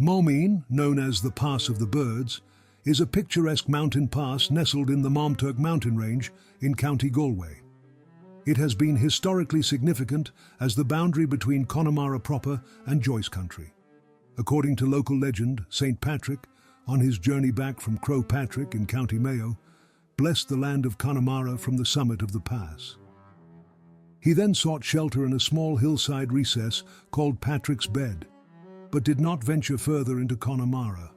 Maumean, known as the Pass of the Birds, is a picturesque mountain pass nestled in the Maumean mountain range in County Galway. It has been historically significant as the boundary between Connemara proper and Joyce country. According to local legend, St. Patrick, on his journey back from Croagh Patrick in County Mayo, blessed the land of Connemara from the summit of the pass. He then sought shelter in a small hillside recess called Patrick's Bed, but did not venture further into Connemara.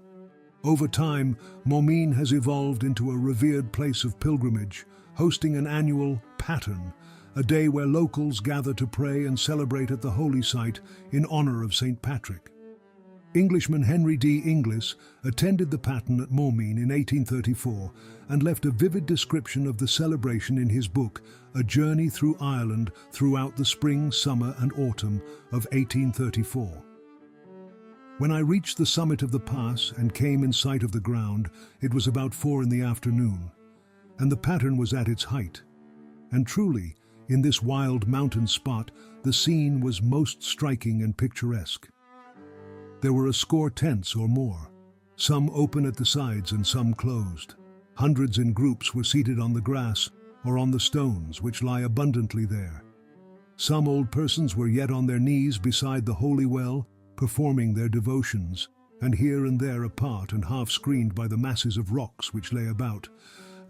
Over time, Maumean has evolved into a revered place of pilgrimage, hosting an annual pattern, a day where locals gather to pray and celebrate at the holy site in honor of St. Patrick. Englishman Henry D. Inglis attended the pattern at Maumean in 1834 and left a vivid description of the celebration in his book, A Journey Through Ireland throughout the spring, summer and autumn of 1834. When I reached the summit of the pass and came in sight of the ground, it was about 4 in the afternoon, and the pattern was at its height. And truly, in this wild mountain spot, the scene was most striking and picturesque. There were a score tents or more, some open at the sides and some closed. Hundreds in groups were seated on the grass or on the stones which lie abundantly there. Some old persons were yet on their knees beside the holy well, performing their devotions, and here and there apart and half-screened by the masses of rocks which lay about.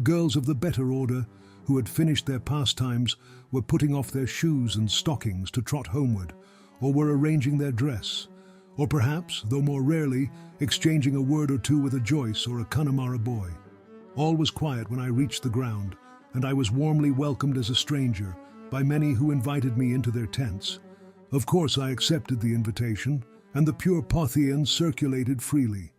Girls of the better order, who had finished their pastimes, were putting off their shoes and stockings to trot homeward, or were arranging their dress, or perhaps, though more rarely, exchanging a word or two with a Joyce or a Connemara boy. All was quiet when I reached the ground, and I was warmly welcomed as a stranger by many who invited me into their tents. Of course I accepted the invitation, and the pure Pothian circulated freely.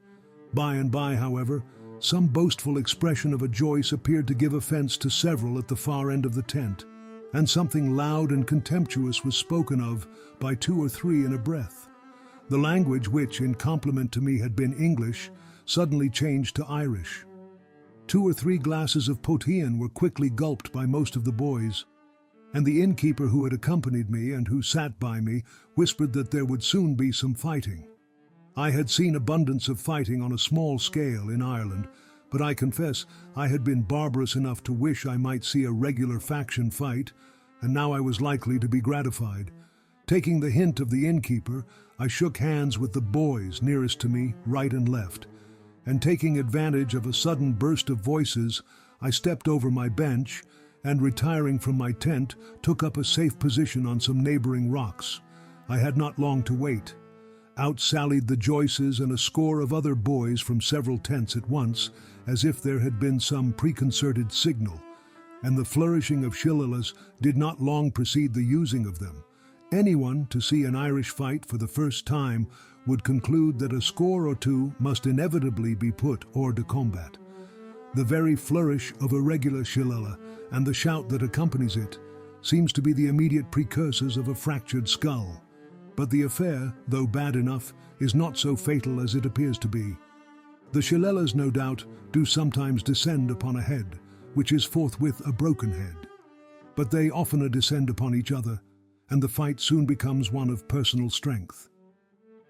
By and by, however, some boastful expression of a Joyce appeared to give offense to several at the far end of the tent, and something loud and contemptuous was spoken of by 2 or 3 in a breath. The language which, in compliment to me, had been English, suddenly changed to Irish. 2 or 3 glasses of Pothian were quickly gulped by most of the boys, and the innkeeper who had accompanied me and who sat by me whispered that there would soon be some fighting. I had seen abundance of fighting on a small scale in Ireland, but I confess I had been barbarous enough to wish I might see a regular faction fight, and now I was likely to be gratified. Taking the hint of the innkeeper, I shook hands with the boys nearest to me, right and left, and taking advantage of a sudden burst of voices, I stepped over my bench and, retiring from my tent, took up a safe position on some neighboring rocks. I had not long to wait. Out sallied the Joyces and a score of other boys from several tents at once, as if there had been some preconcerted signal, and the flourishing of shillelaghs did not long precede the using of them. Anyone to see an Irish fight for the first time would conclude that a score or two must inevitably be put hors de combat. The very flourish of a regular shillelagh and the shout that accompanies it seems to be the immediate precursors of a fractured skull. But the affair, though bad enough, is not so fatal as it appears to be. The shillelaghs, no doubt, do sometimes descend upon a head, which is forthwith a broken head. But they oftener descend upon each other, and the fight soon becomes one of personal strength.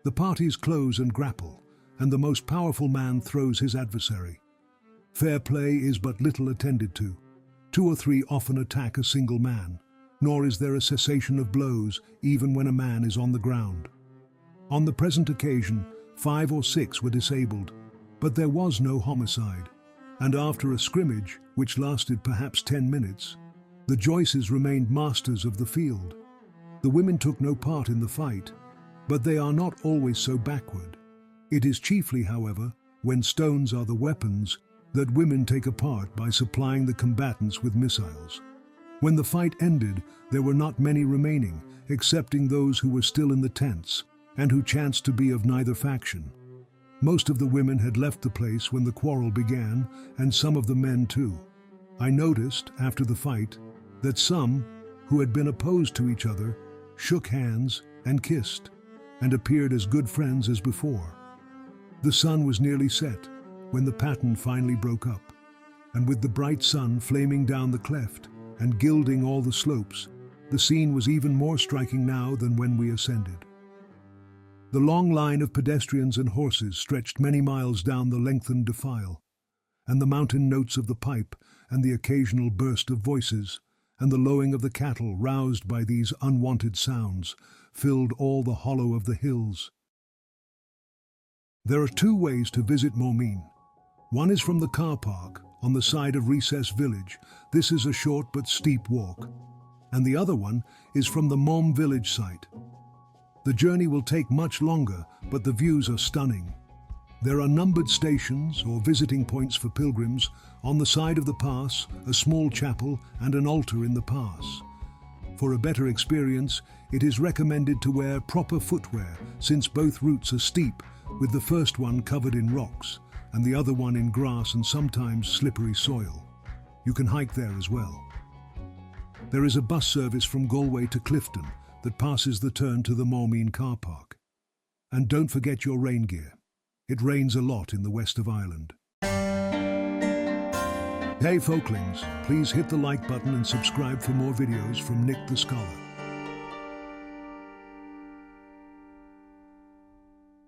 The parties close and grapple, and the most powerful man throws his adversary. Fair play is but little attended to. 2 or 3 often attack a single man, nor is there a cessation of blows even when a man is on the ground. On the present occasion, 5 or 6 were disabled, but there was no homicide, and after a scrimmage, which lasted perhaps 10 minutes, the Joyces remained masters of the field. The women took no part in the fight, but they are not always so backward. It is chiefly, however, when stones are the weapons, that women take a part by supplying the combatants with missiles. When the fight ended, there were not many remaining, excepting those who were still in the tents, and who chanced to be of neither faction. Most of the women had left the place when the quarrel began, and some of the men too. I noticed, after the fight, that some, who had been opposed to each other, shook hands and kissed, and appeared as good friends as before. The sun was nearly set when the pattern finally broke up, and with the bright sun flaming down the cleft and gilding all the slopes, the scene was even more striking now than when we ascended. The long line of pedestrians and horses stretched many miles down the lengthened defile, and the mountain notes of the pipe and the occasional burst of voices and the lowing of the cattle roused by these unwanted sounds filled all the hollow of the hills. There are two ways to visit Maumean. One is from the car park on the side of Recess Village. This is a short but steep walk. And the other one is from the Maume village site. The journey will take much longer, but the views are stunning. There are numbered stations or visiting points for pilgrims. On the side of the pass, a small chapel and an altar in the pass. For a better experience, it is recommended to wear proper footwear, since both routes are steep, with the first one covered in rocks and the other one in grass and sometimes slippery soil. You can hike there as well. There is a bus service from Galway to Clifton that passes the turn to the Maumean car park. And don't forget your rain gear. It rains a lot in the west of Ireland. Hey folklings, please hit the like button and subscribe for more videos from Nick the Scholar.